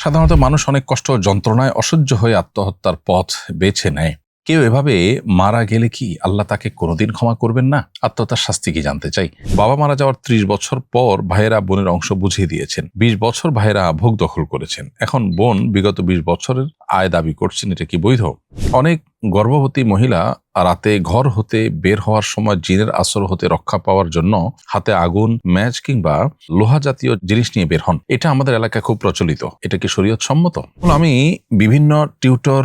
সাধারণত মানুষ অনেক কষ্ট ও যন্ত্রণায় অসহ্য হয়ে আত্মহত্যার পথ বেছে নেয়। কেউ এভাবে মারা গেলে কি আল্লাহ তাকে কোনোদিন ক্ষমা করবেন না? আত্মহত্যার শাস্তি কি জানতে চাই। বাবা মারা যাওয়ার ৩০ বছর পর ভাইয়েরা বোনের অংশ বুঝিয়ে দিয়েছেন। ২০ বছর ভাইয়েরা ভোগ দখল করেছেন। এখন বোন বিগত ২০ বছরের আয় দাবি করছেন। এটা কি বৈধ? অনেক গর্ভবতী মহিলা রাতে ঘর হতে বের হওয়ার সময় জিনের আসর হতে রক্ষা পাওয়ার জন্য হাতে আগুন, ম্যাচ কিংবা লোহা জাতীয় জিনিস নিয়ে বের হন। এটা আমাদের এলাকায় খুব প্রচলিত। এটা কি শরীয়ত সম্মত? আমি বিভিন্ন টিউটর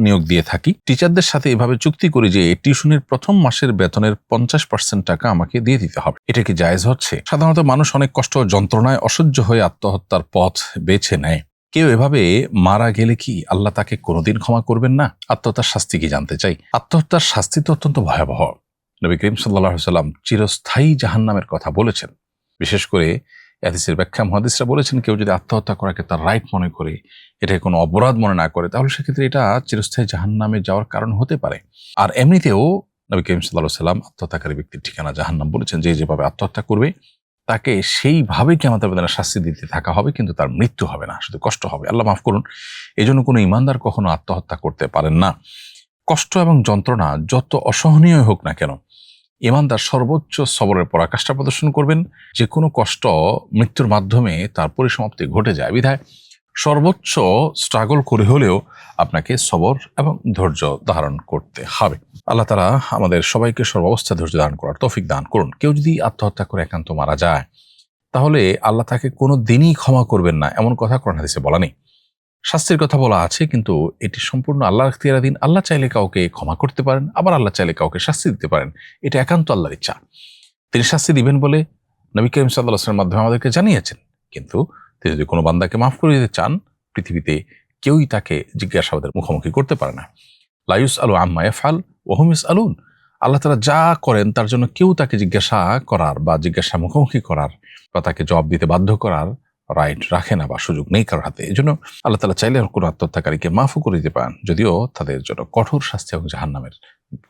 নিয়োগ দিয়ে থাকি। টিচারদের সাথে এভাবে চুক্তি করি যে টিউশনের প্রথম মাসের বেতনের ৫০% টাকা আমাকে দিয়ে দিতে হবে। এটা কি জায়েজ হচ্ছে? সাধারণত মানুষ অনেক কষ্ট ও যন্ত্রণায় অসহ্য হয়ে আত্মহত্যার পথ বেছে নেয়। কেউ এভাবে মারা গেলে কি আল্লাহ তাকে কোনোদিন ক্ষমা করবেন না? আত্মহত্যার শাস্তি কি জানতে চাই। আত্মহত্যার শাস্তি তো অত্যন্ত ভয়াবহ। নবী করিম সাল্লাল্লাহু আলাইহি ওয়াসাল্লাম চিরস্থায়ী জাহান্নামের কথা বলেছেন। বিশেষ করে হাদিসের ব্যাখ্যা মুহাদ্দিসরা বলেছেন, কেউ যদি আত্মহত্যা করাকে তার রাইট মনে করে, এটাকে কোনো অপরাধ মনে না করে, তাহলে সেক্ষেত্রে এটা চিরস্থায়ী জাহান্নামে যাওয়ার কারণ হতে পারে। আর এমনিতেও নবী করিম সাল্লাল্লাহু আলাইহি ওয়াসাল্লাম আত্মহত্যাকারী ব্যক্তির ঠিকানা জাহান্নাম বলেছেন। যে যেভাবে আত্মহত্যা করবে তাকে সেইভাবে কিয়ামতের ময়দানে শাস্তি দিতে থাকা হবে, কিন্তু তার মৃত্যু হবে না, শুধু কষ্ট হবে। আল্লাহ মাফ করুন। এই জন্য কোনো ইমানদার কখনো আত্মহত্যা করতে পারেন না। কষ্ট এবং যন্ত্রণা যত অসহনীয় হোক না কেন, ইমানদার সর্বোচ্চ সবরের পরাকাষ্ঠা প্রদর্শন করবেন। যে কোনো কষ্ট মৃত্যুর মাধ্যমে তার পরিসমাপ্তি ঘটে যায়। বিধায় সর্বোচ্চ স্ট্রাগল করে হলেও আপনাকে সবর এবং ধৈর্য ধারণ করতে হবে। আল্লাহ তাআলা আমাদের সবাইকে সর্বাবস্থা ধৈর্য ধারণ করার তৌফিক দান করুন। কেউ যদি আত্মহত্যা করে একান্ত মারা যায়, তাহলে আল্লাহ তাকে কোনো দিনই ক্ষমা করবেন না, এমন কথা কোরআন হাদিসে বলা নেই। শাস্তির কথা বলা আছে, কিন্তু এটি সম্পূর্ণ আল্লাহর ইখতিয়ারাধীন। আল্লাহ চাইলে কাউকে ক্ষমা করতে পারেন, আবার আল্লাহ চাইলে কাউকে শাস্তি দিতে পারেন। এটা একান্ত আল্লাহর ইচ্ছা। তিনি শাস্তি দিবেন বলে নবী করিম সাল্লাল্লাহু আলাইহি ওয়াসাল্লামের মাধ্যমে আমাদেরকে জানিয়েছেন। কিন্তু তিনি যদি কোনো বান্দাকে মাফ করে দিতে চান, পৃথিবীতে কেউই তাকে জিজ্ঞাসাবাদের মুখোমুখি করতে পারে না। লা ইউসআলু আম্মা ইয়াফআল ওয়া হুম ইউসআলুন। আল্লাহ তাআলা যা করেন তার জন্য কেউ তাকে জিজ্ঞাসা করার বা জিজ্ঞাসা মুখোমুখি করার বা তাকে জবাব দিতে বাধ্য করার রাইট রাখে না বা সুযোগ নেই কারোর হাতে। এই জন্য আল্লাহ তাআলা চাইলে কোনো আত্মহত্যাকারীকে মাফও করে দিতে পারেন, যদিও তাদের জন্য কঠোর শাস্তি এবং জাহান্নামের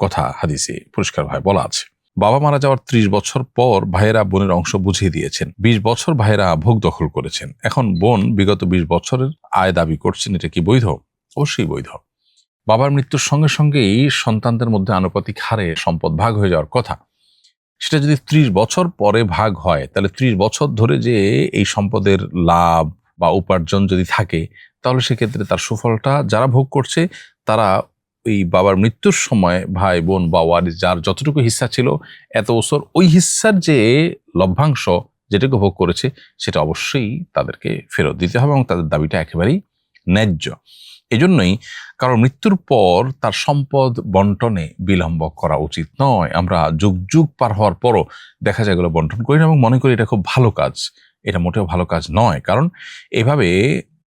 কথা হাদিসে পরিষ্কারভাবে বলা আছে। বাবা মারা যাওয়ার ৩০ বছর পর ভাইয়েরা বোনের অংশ বুঝিয়ে দিয়েছেন। ২০ বছর ভাইয়েরা ভোগ দখল করেছেন। এখন বোন বিগত ২০ বছরের আয় দাবি করছেন। এটা কি বৈধ? অবশ্যই বৈধ। বাবার মৃত্যুর সঙ্গে সঙ্গেই সন্তানদের মধ্যে আনুপাতিক হারে সম্পদ ভাগ হয়ে যাওয়ার কথা। সেটা যদি ৩০ বছর পরে ভাগ হয়, তাহলে ৩০ বছর ধরে যে এই সম্পদের লাভ বা উপার্জন যদি থাকে, তাহলে সেক্ষেত্রে তার সুফলটা যারা ভোগ করছে, তারা ওই বাবার মৃত্যুর সময় ভাই বোন বা ওয়ারিস যার যতটুকু হিস্সা ছিল এত বছর, ওই হিস্সার যে লভ্যাংশ যেটুকু ভোগ করেছে, সেটা অবশ্যই তাদেরকে ফেরত দিতে হবে এবং তাদের দাবিটা একেবারেই ন্যায্য। এজন্যই কারণ মৃত্যুর পর তার সম্পদ বন্টনে বিলম্ব করা উচিত নয়। আমরা যুগ যুগ পার হওয়ার পরও দেখা যায় এগুলো বন্টন করি না এবং মনে করি এটা খুব ভালো কাজ। এটা মোটেও ভালো কাজ নয়। কারণ এভাবে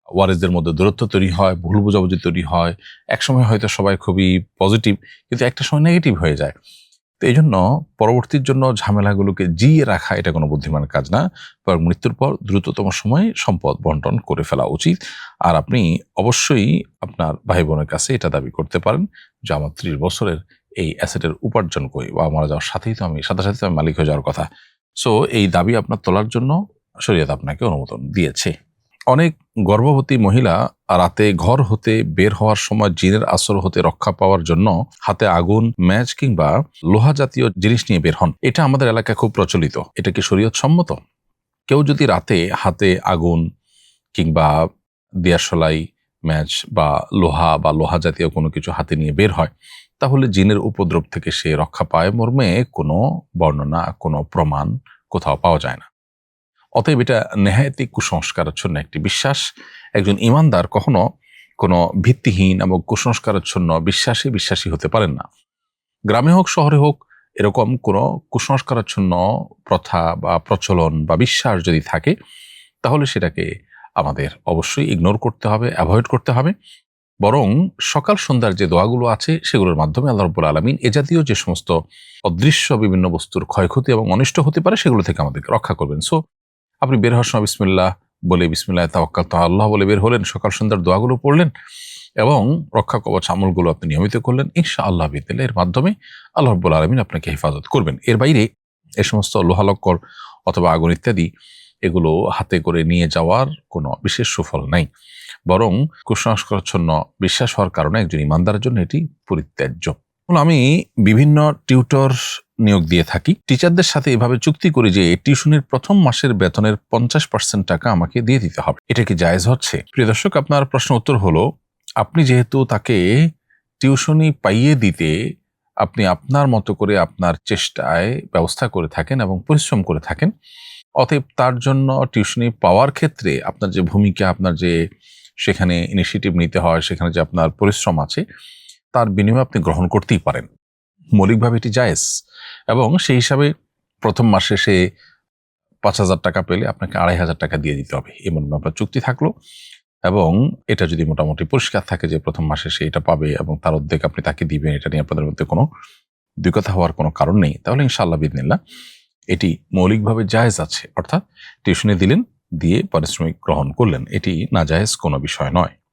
ওয়ারিসদের মধ্যে দূরত্ব তৈরি হয়, ভুল বোঝাবুঝি তৈরি হয়। একসময় হয়তো সবাই খুবই পজিটিভ, কিন্তু একটা সময় নেগেটিভ হয়ে যায়। তো এই জন্য পরবর্তীর জন্য ঝামেলাগুলোকে জিয়ে রাখা এটা কোনো বুদ্ধিমান কাজ না। বরং মৃত্যুর পর দ্রুততম সময়ে সম্পদ বন্টন করে ফেলা উচিত। আর আপনি অবশ্যই আপনার ভাই বোনের কাছে এটা দাবি করতে পারেন যে আমার ৩০ বছরের এই অ্যাসেটের উপার্জন করি, বা মারা যাওয়ার সাথে সাথে আমি মালিক হয়ে যাওয়ার কথা। সো এই দাবি আপনার তোলার জন্য শরীয়ত আপনাকে অনুমোদন দিয়েছে। অনেক গর্ভবতী মহিলা রাতে ঘর হতে বের হওয়ার সময় জিনের আসর হতে রক্ষা পাওয়ার জন্য হাতে আগুন, ম্যাচ কিংবা লোহা জাতীয় জিনিস নিয়ে বের হন। এটা আমাদের এলাকায় খুব প্রচলিত। এটা কি শরীয়ত সম্মত? কেউ যদি রাতে হাতে আগুন কিংবা দিয়াশলাই, ম্যাচ বা লোহা জাতীয় কোনো কিছু হাতে নিয়ে বের হয়, তাহলে জিনের উপদ্রব থেকে সে রক্ষা পায় মর্মে কোনো বর্ণনা, কোনো প্রমাণ কোথাও পাওয়া যায় না। অতএব এটা নেহায়েতি কুসংস্কারাচ্ছন্ন একটি বিশ্বাস। একজন ইমানদার কখনো কোনো ভিত্তিহীন এবং কুসংস্কারাচ্ছন্ন বিশ্বাসী হতে পারেন না। গ্রামে হোক শহরে হোক, এরকম কোনো কুসংস্কারাচ্ছন্ন প্রথা বা প্রচলন বা বিশ্বাস যদি থাকে, তাহলে সেটাকে আমাদের অবশ্যই ইগনোর করতে হবে, অ্যাভয়েড করতে হবে। বরং সকাল সন্ধ্যার যে দোয়াগুলো আছে সেগুলোর মাধ্যমে আল্লাহ রাব্বুল আলামিন এ জাতীয় যে সমস্ত অদৃশ্য বিভিন্ন বস্তুর ক্ষয়ক্ষতি এবং অনিষ্ট হতে পারে সেগুলো থেকে আমাদেরকে রক্ষা করবেন। সো আপনি বের হওয়ার সময় বিসমিল্লাহ বলে, বিসমিল্লাহ তাওয়াক্কালতু আল্লাহ বলে বের হলেন, সকাল সন্ধ্যার দোয়াগুলো পড়লেন এবং রক্ষা কবচ আমলগুলো আপনি নিয়মিত করলেন। ইনশাআল্লাহ বিদিল্লাহ এর মাধ্যমে আল্লাহ রাব্বুল আলামিন আপনাকে হেফাজত করবেন। এর বাইরে এ সমস্ত লোহালক্কর অথবা আগুন ইত্যাদি এগুলো হাতে করে নিয়ে যাওয়ার কোনো বিশেষ সুফল নাই। বরং কুসংস্কারাচ্ছন্ন বিশ্বাস হওয়ার কারণে একজন ইমানদারের জন্য এটি পরিত্যাজ্য। আমি বিভিন্ন টিউটর নিয়োগ দিয়ে থাকি। টিচারদের সাথে এভাবে চুক্তি করি যে টিউশনির প্রথম মাসের বেতনের 50% টাকা আমাকে দিয়ে দিতে হবে। এটা কি জায়েজ হচ্ছে? প্রিয় দর্শক, আপনার প্রশ্ন উত্তর হলো, আপনি যেহেতু তাকে টিউশনি পাইয়ে দিতে আপনি আপনার মতো করে আপনার চেষ্টায় ব্যবস্থা করে থাকেন এবং পরিশ্রম করে থাকেন, অতএব তার জন্য টিউশনি পাওয়ার ক্ষেত্রে আপনার যে ভূমিকা, আপনার যে সেখানে ইনিশিয়েটিভ নিতে হয়, সেখানে যে আপনার পরিশ্রম আছে, তার বিনিময়ে আপনি গ্রহণ করতেই পারেন। মৌলিকভাবে এটি জায়েজ। এবং সেই হিসাবে প্রথম মাসে সে 5,000 টাকা পেলে আপনাকে 2,500 টাকা দিয়ে দিতে হবে, এমন আপনার চুক্তি থাকলো। এবং এটা যদি মোটামুটি পরিষ্কার থাকে যে প্রথম মাসে সে এটা পাবে এবং তার অর্ধেক আপনি তাকে দিবেন, এটা নিয়ে আপনাদের মধ্যে কোনো দুই কথা হওয়ার কোনো কারণ নেই, তাহলে ইনশাআল্লাহ বিদিনিল্লাহ এটি মৌলিকভাবে জায়েজ আছে। অর্থাৎ টিউশনি দিলেন, দিয়ে পারিশ্রমিক গ্রহণ করলেন, এটি নাজায়েজ কোনো বিষয় নয়।